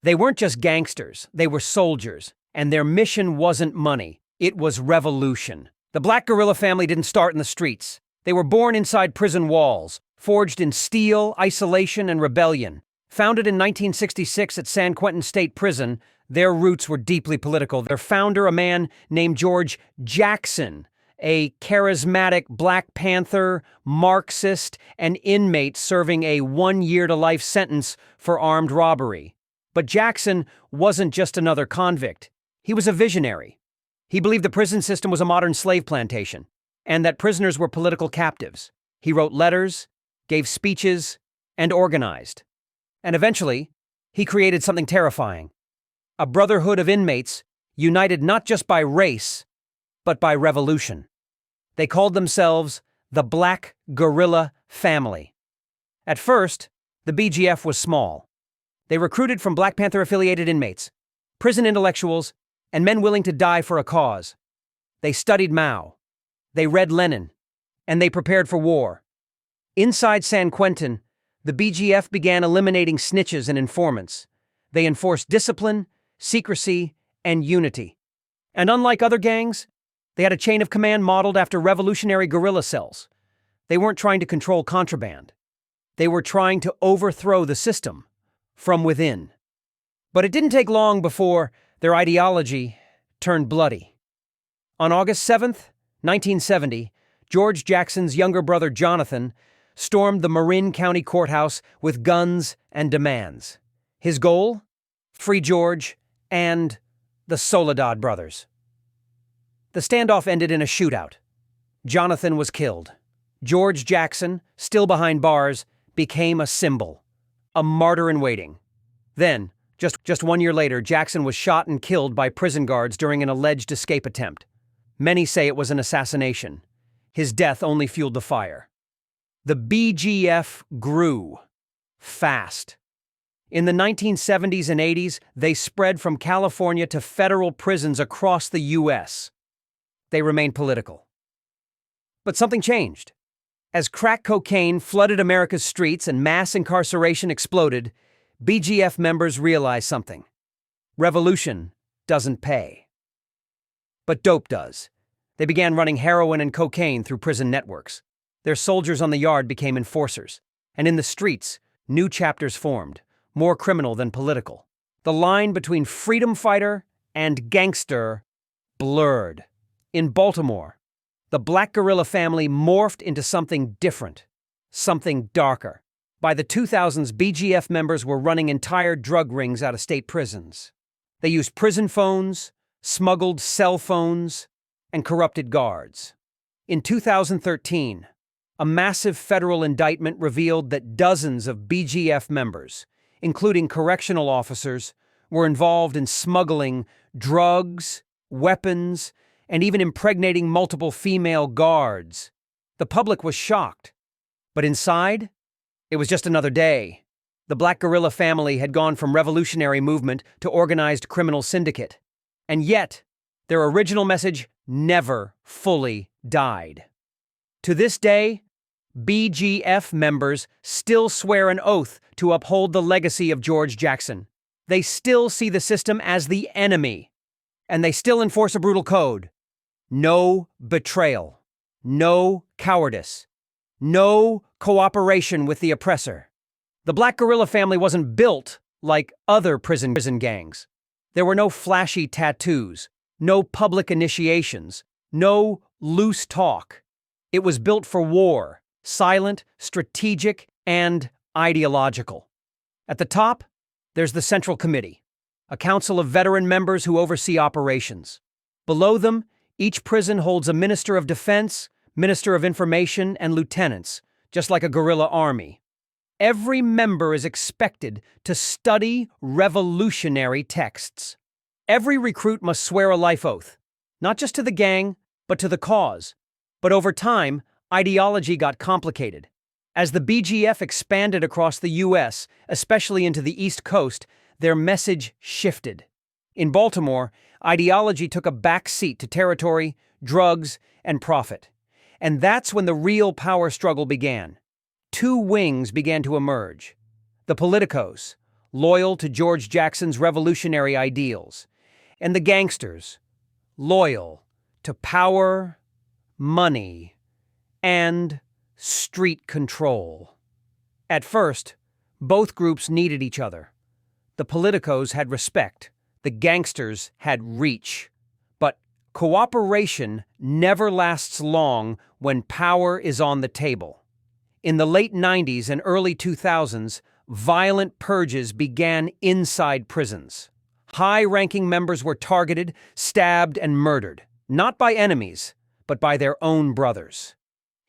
They weren't just gangsters, they were soldiers, and their mission wasn't money, it was revolution. The Black Guerrilla Family didn't start in the streets. They were born inside prison walls, forged in steel, isolation, and rebellion. Founded in 1966 at San Quentin State Prison, their roots were deeply political. Their founder, a man named George Jackson, a charismatic Black Panther, Marxist, and inmate serving a 1-year-to-life sentence for armed robbery. But Jackson wasn't just another convict. He was a visionary. He believed the prison system was a modern slave plantation, and that prisoners were political captives. He wrote letters, gave speeches, and organized. And eventually, he created something terrifying. A brotherhood of inmates united not just by race, but by revolution. They called themselves the Black Guerrilla Family. At first, the BGF was small. They recruited from Black Panther-affiliated inmates, prison intellectuals, and men willing to die for a cause. They studied Mao, they read Lenin, and they prepared for war. Inside San Quentin, the BGF began eliminating snitches and informants. They enforced discipline, secrecy, and unity. And unlike other gangs, they had a chain of command modeled after revolutionary guerrilla cells. They weren't trying to control contraband. They were trying to overthrow the system from within. But it didn't take long before their ideology turned bloody. On August 7th, 1970, George Jackson's younger brother Jonathan stormed the Marin County Courthouse with guns and demands. His goal? Free George and the Soledad brothers. The standoff ended in a shootout. Jonathan was killed. George Jackson, still behind bars, became a symbol, a martyr in waiting. Then, just 1 year later, Jackson was shot and killed by prison guards during an alleged escape attempt. Many say it was an assassination. His death only fueled the fire. The BGF grew fast. In the 1970s and 80s, they spread from California to federal prisons across the U.S. They remained political. But something changed. As crack cocaine flooded America's streets and mass incarceration exploded, BGF members realized something. Revolution doesn't pay. But dope does. They began running heroin and cocaine through prison networks. Their soldiers on the yard became enforcers. And in the streets, new chapters formed, more criminal than political. The line between freedom fighter and gangster blurred. In Baltimore, the Black Guerrilla Family morphed into something different, something darker. By the 2000s, BGF members were running entire drug rings out of state prisons. They used prison phones, smuggled cell phones, and corrupted guards. In 2013, a massive federal indictment revealed that dozens of BGF members, including correctional officers, were involved in smuggling drugs, weapons, and even impregnating multiple female guards. The public was shocked. But inside, it was just another day. The Black Guerrilla Family had gone from revolutionary movement to organized criminal syndicate. And yet, their original message never fully died. To this day, BGF members still swear an oath to uphold the legacy of George Jackson. They still see the system as the enemy, and they still enforce a brutal code. No betrayal, no cowardice, no cooperation with the oppressor. The Black Guerrilla Family wasn't built like other prison gangs. There were no flashy tattoos, no public initiations, no loose talk. It was built for war, silent, strategic, and ideological. At the top, there's the Central Committee, a council of veteran members who oversee operations. Below them, each prison holds a Minister of Defense, Minister of Information, and lieutenants, just like a guerrilla army. Every member is expected to study revolutionary texts. Every recruit must swear a life oath, not just to the gang, but to the cause. But over time, ideology got complicated. As the BGF expanded across the U.S., especially into the East Coast, their message shifted. In Baltimore, ideology took a back seat to territory, drugs, and profit. And that's when the real power struggle began. Two wings began to emerge. The politicos, loyal to George Jackson's revolutionary ideals, and the gangsters, loyal to power, money, and street control. At first, both groups needed each other. The politicos had respect, the gangsters had reach. But cooperation never lasts long when power is on the table. In the late 90s and early 2000s, violent purges began inside prisons. High-ranking members were targeted, stabbed, and murdered, not by enemies, but by their own brothers.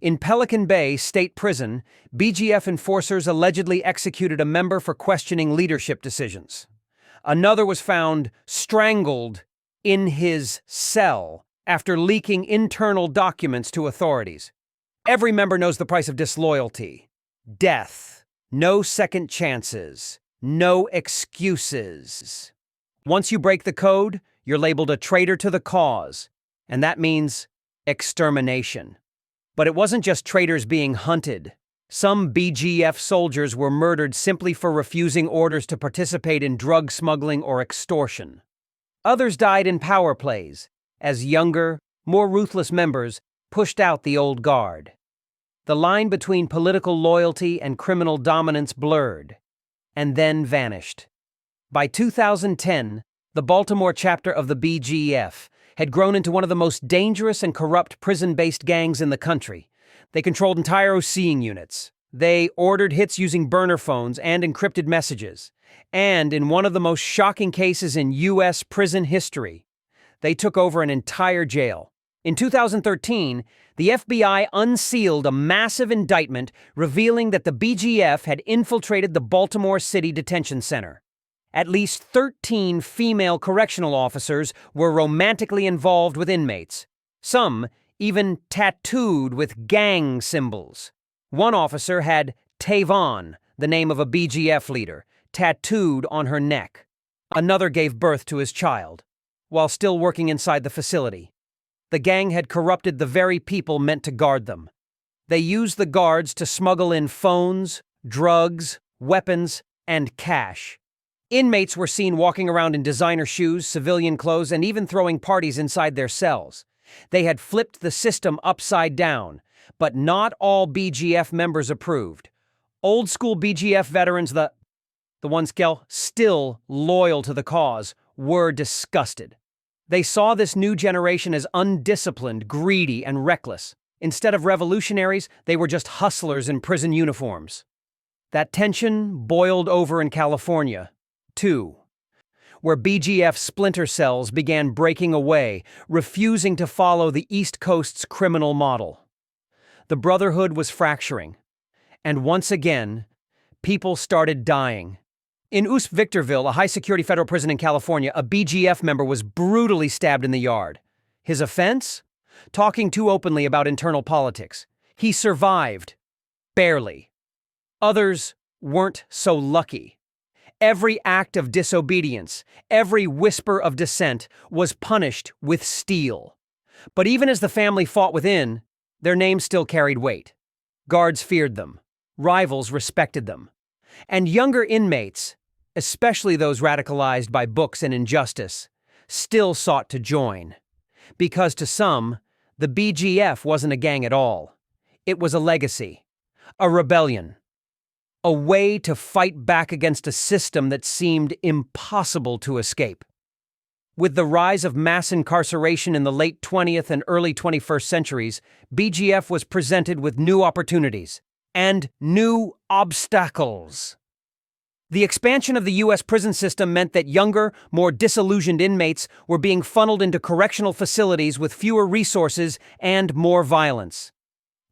In Pelican Bay State Prison, BGF enforcers allegedly executed a member for questioning leadership decisions. Another was found strangled in his cell after leaking internal documents to authorities. Every member knows the price of disloyalty. Death. No second chances. No excuses. Once you break the code, you're labeled a traitor to the cause, and that means extermination. But it wasn't just traitors being hunted. Some BGF soldiers were murdered simply for refusing orders to participate in drug smuggling or extortion. Others died in power plays, as younger, more ruthless members pushed out the old guard. The line between political loyalty and criminal dominance blurred, and then vanished. By 2010, the Baltimore chapter of the BGF had grown into one of the most dangerous and corrupt prison-based gangs in the country. They controlled entire OCing units. They ordered hits using burner phones and encrypted messages. And in one of the most shocking cases in U.S. prison history, they took over an entire jail. In 2013, the FBI unsealed a massive indictment revealing that the BGF had infiltrated the Baltimore City Detention Center. At least 13 female correctional officers were romantically involved with inmates, some even tattooed with gang symbols. One officer had Tavon, the name of a BGF leader, tattooed on her neck. Another gave birth to his child, while still working inside the facility. The gang had corrupted the very people meant to guard them. They used the guards to smuggle in phones, drugs, weapons, and cash. Inmates were seen walking around in designer shoes, civilian clothes, and even throwing parties inside their cells. They had flipped the system upside down, but not all BGF members approved. Old school BGF veterans, the ones still loyal to the cause, were disgusted. They saw this new generation as undisciplined, greedy, and reckless. Instead of revolutionaries, they were just hustlers in prison uniforms. That tension boiled over in California, too, where BGF splinter cells began breaking away, refusing to follow the East Coast's criminal model. The Brotherhood was fracturing, and once again, people started dying. In East Victorville, a high-security federal prison in California, a BGF member was brutally stabbed in the yard. His offense? Talking too openly about internal politics. He survived. Barely. Others weren't so lucky. Every act of disobedience, every whisper of dissent was punished with steel. But even as the family fought within, their names still carried weight. Guards feared them. Rivals respected them. And younger inmates, especially those radicalized by books and injustice, still sought to join. Because to some, the BGF wasn't a gang at all. It was a legacy, a rebellion, a way to fight back against a system that seemed impossible to escape. With the rise of mass incarceration in the late 20th and early 21st centuries, BGF was presented with new opportunities and new obstacles. The expansion of the U.S. prison system meant that younger, more disillusioned inmates were being funneled into correctional facilities with fewer resources and more violence.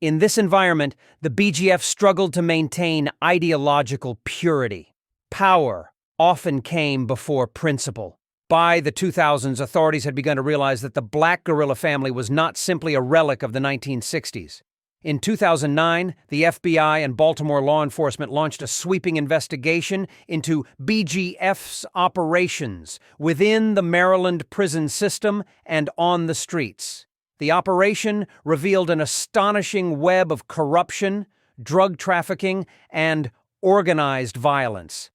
In this environment, the BGF struggled to maintain ideological purity. Power often came before principle. By the 2000s, authorities had begun to realize that the Black Guerrilla Family was not simply a relic of the 1960s. In 2009, the FBI and Baltimore law enforcement launched a sweeping investigation into BGF's operations within the Maryland prison system and on the streets. The operation revealed an astonishing web of corruption, drug trafficking, and organized violence.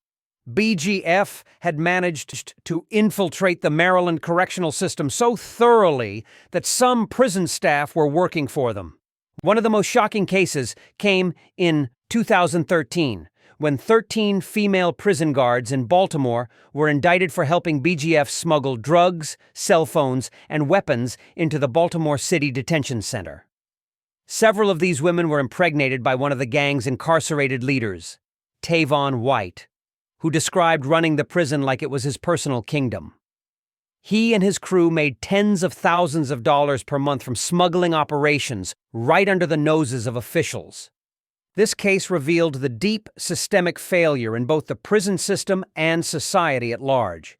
BGF had managed to infiltrate the Maryland correctional system so thoroughly that some prison staff were working for them. One of the most shocking cases came in 2013, when 13 female prison guards in Baltimore were indicted for helping BGF smuggle drugs, cell phones, and weapons into the Baltimore City Detention Center. Several of these women were impregnated by one of the gang's incarcerated leaders, Tavon White, who described running the prison like it was his personal kingdom. He and his crew made tens of thousands of dollars per month from smuggling operations right under the noses of officials. This case revealed the deep systemic failure in both the prison system and society at large.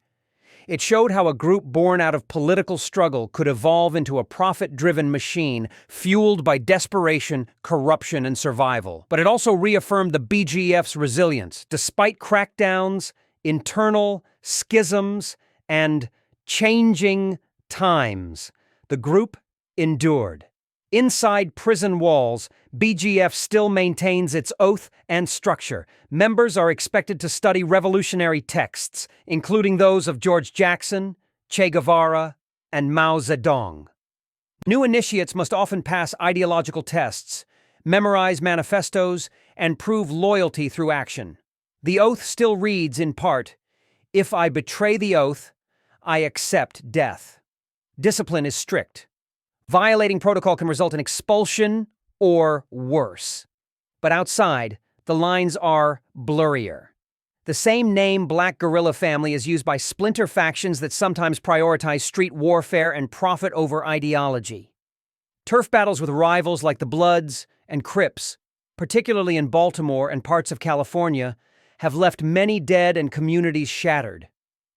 It showed how a group born out of political struggle could evolve into a profit-driven machine fueled by desperation, corruption, and survival. But it also reaffirmed the BGF's resilience. Despite crackdowns, internal schisms, and changing times, the group endured. Inside prison walls, BGF still maintains its oath and structure. Members are expected to study revolutionary texts, including those of George Jackson, Che Guevara, and Mao Zedong. New initiates must often pass ideological tests, memorize manifestos, and prove loyalty through action. The oath still reads, in part, "If I betray the oath, I accept death." Discipline is strict. Violating protocol can result in expulsion or worse. But outside, the lines are blurrier. The same name Black Guerrilla Family is used by splinter factions that sometimes prioritize street warfare and profit over ideology. Turf battles with rivals like the Bloods and Crips, particularly in Baltimore and parts of California, have left many dead and communities shattered.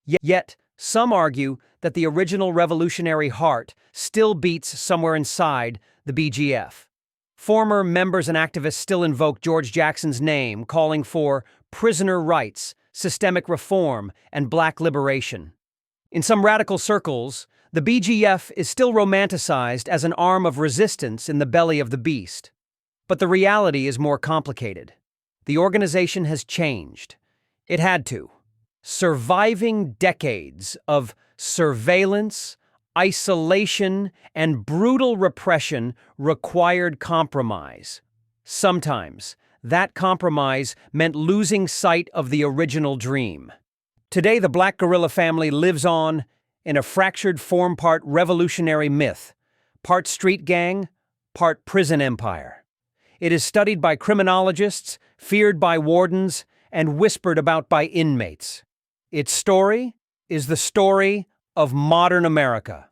Yet, some argue that the original revolutionary heart still beats somewhere inside the BGF. Former members and activists still invoke George Jackson's name, calling for prisoner rights, systemic reform, and black liberation. In some radical circles, the BGF is still romanticized as an arm of resistance in the belly of the beast. But the reality is more complicated. The organization has changed. It had to. Surviving decades of surveillance, isolation, and brutal repression required compromise. Sometimes, that compromise meant losing sight of the original dream. Today, the Black Guerrilla Family lives on in a fractured form-part revolutionary myth, part street gang, part prison empire. It is studied by criminologists, feared by wardens, and whispered about by inmates. Its story is the story of modern America.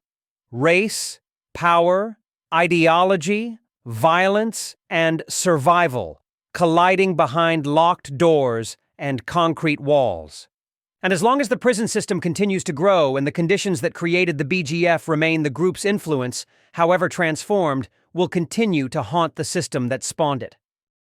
Race, power, ideology, violence, and survival colliding behind locked doors and concrete walls. And as long as the prison system continues to grow and the conditions that created the BGF remain, the group's influence, however transformed, will continue to haunt the system that spawned it.